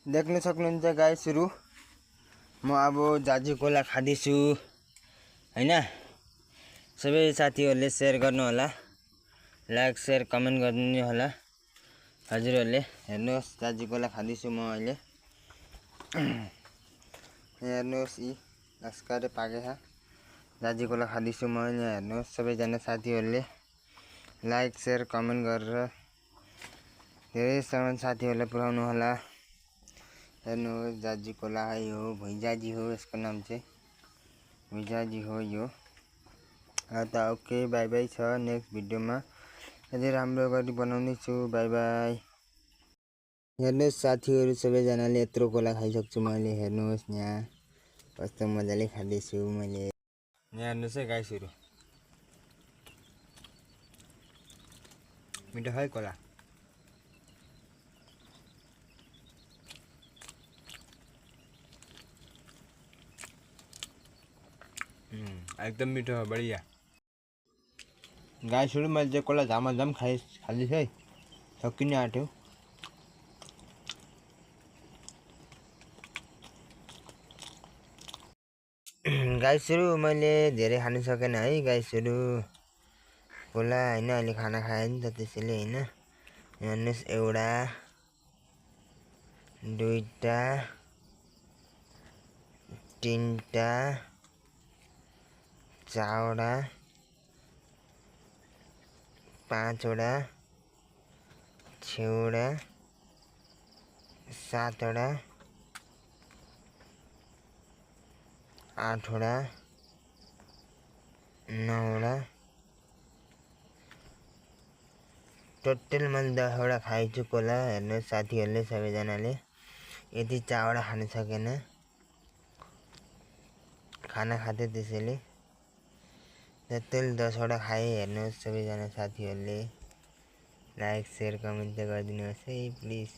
देख्न सक्नुहुन्छ गाइसहरु, म अब जाजी कोला खाँदैछु हैन। सबै साथीहरुले शेयर गर्नु होला, लाइक शेयर कमेन्ट गर्नु होला। हजुरहरुले हेर्नुहोस्, जाजी कोला खाँदैछु म अहिले। हेर्नुहोस्, यी लस्कारे पाके छ। जाजी कोला खाँदैछु म अहिले। हेर्नुहोस्, सबैजना साथीहरुले लाइक शेयर कमेन्ट गरेर धेरैसम्म साथीहरुलाई पुर्याउनु होला। हेर्नुहोस्, जाजी कोला यो भुइँजाजी हो, यसको नाम चाहिँ भुइँजाजी हो यो। त ओके, बाई बाई छ। नेक्स्ट भिडियोमा अझै राम्रो गरी बनाउने छु। By by. हेर्नुहोस् साथीहरु, सबैजनाले यत्रो कोला खाइसक्छु मैले। हेर्नुहोस् यहाँ कस्तो मजाले खाँदैछु मैले। यहाँ हेर्नुहोस् है गाइसहरु, मिठो है कोला। एकदम मिठो हो, बढिया। गाइसहरु, मैले चाहिँ कोला झामाझाम खाँदैछु है, सकिन आँट्यो। गाइसहरु, मैले धेरै खान सकेन है गाइसहरु कोला हैन। अहिले खाना खाएँ नि त, त्यसैले हैन। हेर्नुहोस्, एउटा, दुईटा, तीनटा, चारवटा, पाँचवटा, छवटा, सातवटा, आठवटा, नौवटा, टोटल मैले 10वटा खाइछु कोला। हेर्नुहोस् साथीहरुले, सबैजनाले यति चारवटा खान सकेन, खाना खाँदै, त्यसैले टोटल 10वटा खाएँ। हेर्नुहोस् सबैजना साथीहरुले लाइक शेयर कमेन्ट त गरिदिनुहोस् है प्लिज।